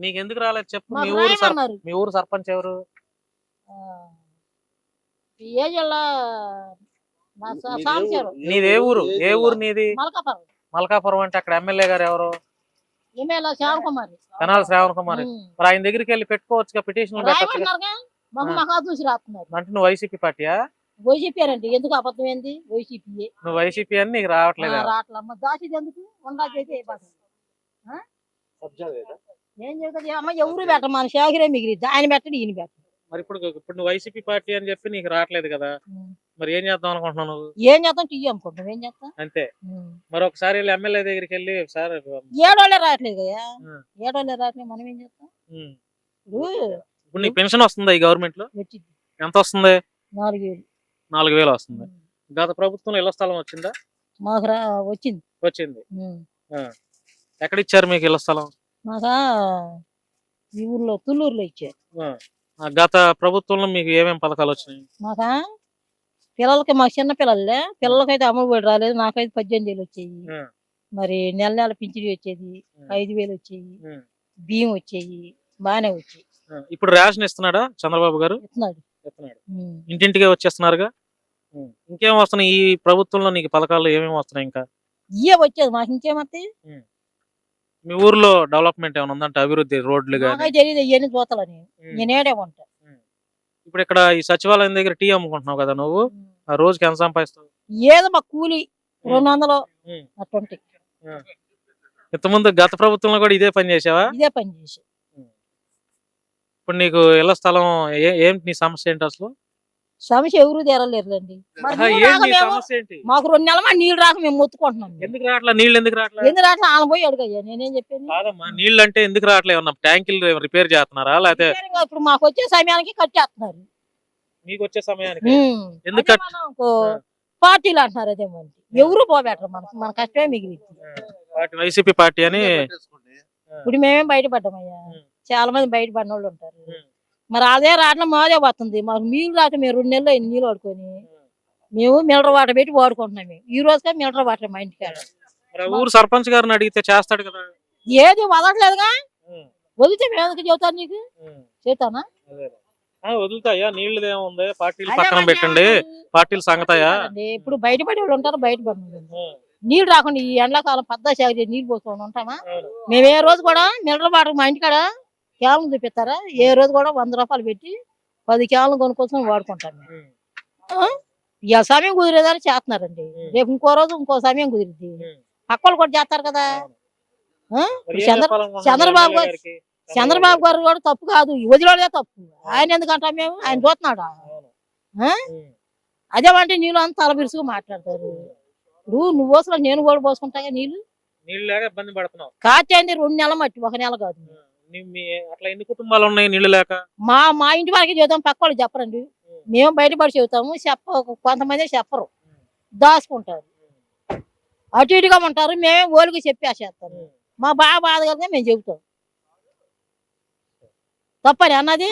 నీకు ఎందుకు రాలేదు చెప్పు. మాకు రాయమన్నారు. మీ ఊరు సర్పంచ్ ఎవరు? ఏ జిల్లా? సాంబశివరావు. నీది ఏ ఊరు? ఏ ఊరు నీది? మల్కాపురం. మల్కాపురం అంటే అక్కడ ఎమ్మెల్యే గారు ఎవరు? ఎమ్మెల్యే శ్రావణకుమారి. తెనాలి శ్రావణకుమారి. మరి ఆయన దగ్గరికి వెళ్ళి పెట్టుకోవచ్చుగా, పిటిషన్ రాయమంటున్నారుగా. మహా చూసి రాస్తున్నారు. అంటే నువ్వు వైసీపీ పార్టీయా? వైసీపీ అండి. ఎందుకు అబద్ధం ఏంది? వైసీపీ. నువ్వు వైసీపీ అని నీకు రావట్లేదు? రావట్లమ్మ. దాచిది ఎందుకు? ఉండాకైతే ఏం చెబుతుంది అమ్మ? ఎవరు పెట్ట మన శాఖరే మిగిలిద్ది. ఆయన పెట్టడు, ఈయన పెట్టడు. మరి ఇప్పుడు నువ్వు వైసీపీ పార్టీ అని చెప్పి నీకు రావట్లేదు కదా, మరి ఏం చేద్దాం అనుకుంటున్నావు నువ్వు? ఏం చేద్దాం? టీ అనుకుంటున్నావు. ఏం చేస్తాం అంతే. మరి ఒకసారి ఎమ్మెల్యే దగ్గరికి వెళ్ళి సార్ ఏడోళ్ళే రావట్లేదు కదా, ఏడోళ్ళే రావట్లేదు, మనం ఏం చేస్తాం? ఇప్పుడు నీకు పెన్షన్ వస్తుందా ఈ గవర్నమెంట్ లో? వచ్చింది. ఎంత వస్తుంది? 4000. 4000 వస్తుంది. గత ప్రభుత్వంలో ఇళ్ల స్థలం వచ్చిందా? మాకు వచ్చింది. వచ్చింది. ఎక్కడ ఇచ్చారు మీకు ఇళ్ల స్థలం? మాకా ఈ ఊర్లో తుళ్ళూరులో ఇచ్చారు. గత ప్రభుత్వంలో మీకు ఏమేమి పథకాలు వచ్చినాయి? మాకా పిల్లలకి, మాకు చిన్న పిల్లలే, పిల్లలకైతే అమ్మఒడి రాలేదు. నాకైతే 18,000 వచ్చేవి. మరి నెల నెల పింఛన్ వచ్చేది, 5,000 వచ్చేవి, బియ్యం వచ్చేవి, బాగానే వచ్చాయి. ఇప్పుడు రేషన్ ఇస్తున్నాడా చంద్రబాబు గారు? ఇస్తున్నాడు. ఇంటింటికే వచ్చేస్తున్నారుగా. ఇంకేం వస్తున్నాయి ఈ ప్రభుత్వంలో నీకు పథకాలు? ఏమేమి వస్తున్నాయి ఇంకా? ఇవే వచ్చేది మాకు, ఇంకేమత్తాయి? మీ ఊర్లో డెవలప్మెంట్ ఏమైనా ఉందంటే, అభివృద్ధి, రోడ్లు తెలియదు. ఇవన్నీ చూస్తాలని నేనేడే ఉంటా. ఇప్పుడు ఇక్కడ ఈ సచివాలయం దగ్గర టీ అమ్ముకుంటున్నావు కదా నువ్వు, ఆ రోజుకి ఎంత సంపాదిస్తావు? ఏదో మా కూలి 200 అట్టుంటాయి. ఇంతకుముందు గత ప్రభుత్వంలో కూడా ఇదే పని చేసావా? ఇదే పని చేసా. ఇప్పుడు నీకు ఇళ్ల స్థలం ఏంటి? నీ సమస్య ఏంటి అసలు? సమస్య ఎవరు తీరలేరులేండి. మాకు 2 నెలల నీళ్ళు రాక మేము మొత్తుకుంటున్నాం. ఎందుకు రావట్లా నీళ్ళు? ఎందుకు రావట్లేదు? ఎందుకు రావట్లా? ఆమె పోయి అడుగయ్యా, నేనేం చెప్పాను? కాదమ్మా, నీళ్ళు అంటే ఎందుకు రావట్లేదు? ట్యాంకులు రిపేర్ చేస్తున్నారా లేకపోతే? ఇప్పుడు మాకు వచ్చే సమయానికి కట్టేస్తున్నారు. మీకు వచ్చే సమయానికి ఎందుకు? పార్టీలు అంటున్నారు. అదే మరి ఎవరు పోబెట్టరు. మన కష్టమే మిగిలింది. వైసీపీ పార్టీ అని. ఇప్పుడు మేమేం బయటపడ్డామయ్యా, చాలా మంది బయటపడిన వాళ్ళు ఉంటారు. మరి అదే రావట్లే, మాదే వస్తుంది. మాకు నీళ్ళు రాక మేము 2 నెలలు అయింది నీళ్ళు వాడుకొని. మేము మినరల్ వాటర్ పెట్టి వాడుకుంటున్నాం. మేము ఈ రోజుగా మినరల్ వాటర్ మా ఇంటికాడ. ఊరు సర్పంచ్ గారిని అడిగితే చేస్తాడు కదా. ఏది వదలట్లేదుగా. వదిలితే మేము ఎందుకు చెబుతాను? నీకు చెబుతానా? వదులుతాయా? నీళ్ళు ఏముంది, పార్టీలు పక్కన పెట్టండి, పార్టీలు సంగతాయా? ఇప్పుడు బయటపడి వాళ్ళు ఉంటారు, బయటపడి నీళ్ళు రాకుండా ఈ ఎండాకాలం పెద్ద శాఖ నీళ్ళు పోసుకొని ఉంటామా? మేము ఏ రోజు కూడా మినరల్ వాటర్ మా ఇంటికాడ క్యాన్లు చూపిస్తారా? ఏ రోజు కూడా 100 రూపాయలు పెట్టి 10 క్యాన్లు కొనుక్కొని వాడుకుంటాం. ఇక సమయం కుదిరేదని చేస్తున్నారండి. రేపు ఇంకో రోజు ఇంకో సమయం కుదిరిద్ది. పక్కలు కూడా చేస్తారు కదా. చంద్రబాబు గారు కూడా తప్పు కాదు, వదిలేదే తప్పు. ఆయన ఎందుకంటాం మేము? ఆయన చూస్తున్నాడా? అదేమంటే నీళ్ళు అంతా తలబిరుసుగా మాట్లాడతారు. ఇప్పుడు నువ్వు అసలు నేను కూడా పోసుకుంటాగా నీళ్ళు ఇబ్బంది పడుతున్నావు. కాచేంది 2 నెలల మట్టి, 1 నెల కాదు. అట్లా ఎన్ని కుటుంబాలు ఉన్నాయి నీళ్ళు లేక? మా ఇంటి వరకు చెబుతాం, పక్క వాళ్ళు చెప్పరండి. మేము బయటపడి చెబుతాము. కొంతమంది చెప్పరు, దాచుకుంటారు, అటు ఇటుగా ఉంటారు. మేమే ఓలికి చెప్పేసేస్తాము. మా బాధ కదా మేము చెబుతాం. తప్పని అన్నది.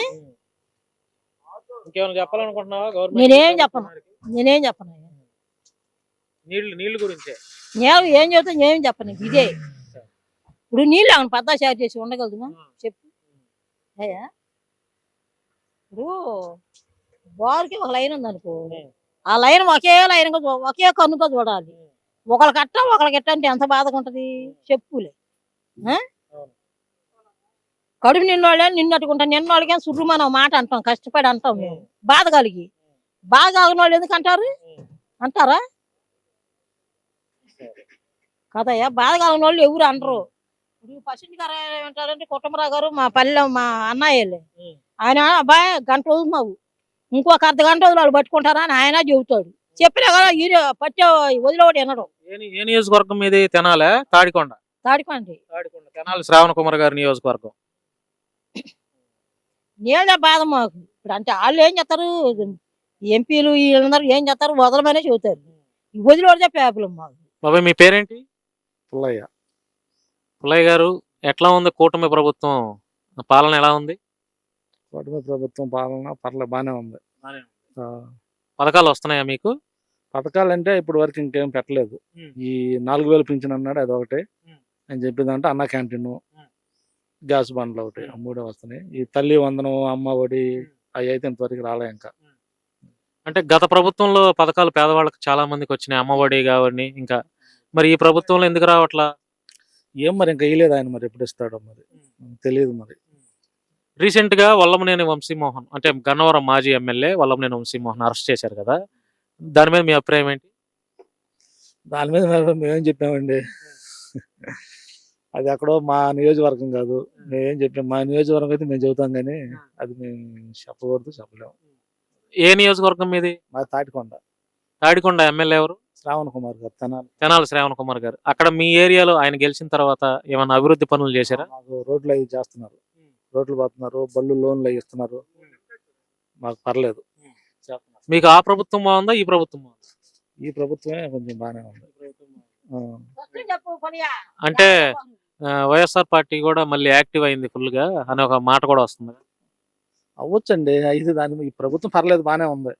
నేనేం చెప్పను. నీళ్ళు గురించి ఏం చెబుతాం? ఏం చెప్పను. ఇదే ఇప్పుడు నీళ్ళు ఏమైనా పెద్ద షేర్ చేసి ఉండగలుగుతున్నా? చెప్పు అయ్యా. ఇప్పుడు బార్కి ఒక లైన్ ఉందనుకో, ఆ లైన్ ఒకే లైన్ ఒకే కన్నుగా చూడాలి. ఒకళ్ళకి అట్ట ఒకళ్ళకి ఎట్ట అంటే ఎంత బాధగా ఉంటది చెప్పులే. కడుపు నిన్నోళ్ళే నిన్నట్టుకుంటాం, నిన్నోళ్ళకే సుర్రు మనం మాట అంటాం, కష్టపడి అంటాం మేము. బాధ కలిగి బాధ కలిగిన వాళ్ళు ఎందుకు అంటారా? కదయ్యా, బాధ కలిగిన వాళ్ళు ఎవరు అనరు. ఇప్పుడు పసిటి గారు ఏమంటారంటే, కుటుంబరావు గారు మా పల్లె మా అన్నయ్యలే, ఆయన అబ్బాయి గంట రోజు మావు ఇంకొక అర్ధ గంట రోజులు వాళ్ళు పట్టుకుంటారా అని ఆయన చెబుతాడు. చెప్పినా కదా ఈ పట్టే వదిలేవాడు వినడం. ఏ నియోజకవర్గం మీది? తెనాలి తాడికొండ. తెనాలి శ్రావణకుమార్ గారి నియోజకవర్గం. నేనే బాధ మాకు. ఇప్పుడు అంటే వాళ్ళు ఏం చేస్తారు, ఎంపీలు వీళ్ళందరూ ఏం చేస్తారు? వదలమనే చెబుతారు. వదిలేవాడితే పేపర్లు మాకు. బాబాయ్ మీ పేరేంటి? పుల్లయ్య. పుల్లయ్య గారు, ఎట్లా ఉంది కూటమి ప్రభుత్వం పాలన? ఎలా ఉంది కూటమి ప్రభుత్వం పాలన? పర్లేదు, బాగానే ఉంది. పథకాలు వస్తున్నాయా మీకు? పథకాలు అంటే ఇప్పుడు వరకు ఇంకేం పెట్టలేదు. ఈ 4000 పింఛన్ అన్నాడు, అదొకటి. ఆయన చెప్పిందంటే అన్న క్యాంటీన్, గ్యాస్ బండ్లు ఒకటి ఆ మూడే వస్తున్నాయి. ఈ తల్లి వందనం, అమ్మ ఒడి అవి అయితే ఇంతవరకు రాలే ఇంకా. అంటే గత ప్రభుత్వంలో పథకాలు పేదవాళ్ళకి చాలా మందికి వచ్చినాయి, అమ్మఒడి కావని. ఇంకా మరి ఈ ప్రభుత్వంలో ఎందుకు రావట్లా? ఏం మరి ఇంకా ఇయ్యలేదు ఆయన, మరి ఎప్పుడు ఇస్తాడో మరి తెలియదు మరి. రీసెంట్ గా వల్లభనేని వంశీమోహన్, అంటే గన్నవరం మాజీ ఎమ్మెల్యే వల్లభనేని వంశీమోహన్ అరెస్ట్ చేశారు కదా, దాని మీద మీ అభిప్రాయం ఏంటి? దాని మీద మరి మేమేం చెప్పామండి. అది ఎక్కడో మా నియోజకవర్గం కాదు. మేమేం చెప్పాం, మా నియోజకవర్గం అయితే మేము చెబుతాం కానీ అది మేము చెప్పకూడదు, చెప్పలేము. ఏ నియోజకవర్గం మీది? మా తాటికొండ తాడికొండ ఎమ్మెల్యే ఎవరు? శ్రావణ్ కుమార్ గారు తెనాలి. తెనాలి శ్రావణ్ కుమార్ గారు. అక్కడ మీ ఏరియాలో ఆయన గెలిచిన తర్వాత ఏమైనా అభివృద్ధి పనులు చేశారా? మాకు రోడ్లు అవి చేస్తున్నారు, రోడ్లు పోతున్నారు, బళ్ళు లోన్లు అవి ఇస్తున్నారు. మాకు పర్లేదు. మీకు ఆ ప్రభుత్వం బాగుందా, ఈ ప్రభుత్వం బాగుందా? ఈ ప్రభుత్వమే కొంచెం బాగానే ఉంది. ఆ. అంటే వైఎస్ఆర్ పార్టీ కూడా మళ్ళీ యాక్టివ్ అయింది ఫుల్ గా అనే ఒక మాట కూడా వస్తుంది. అవ్వచ్చండి. అయితే దాని ఈ ప్రభుత్వం పర్లేదు, బాగానే ఉంది.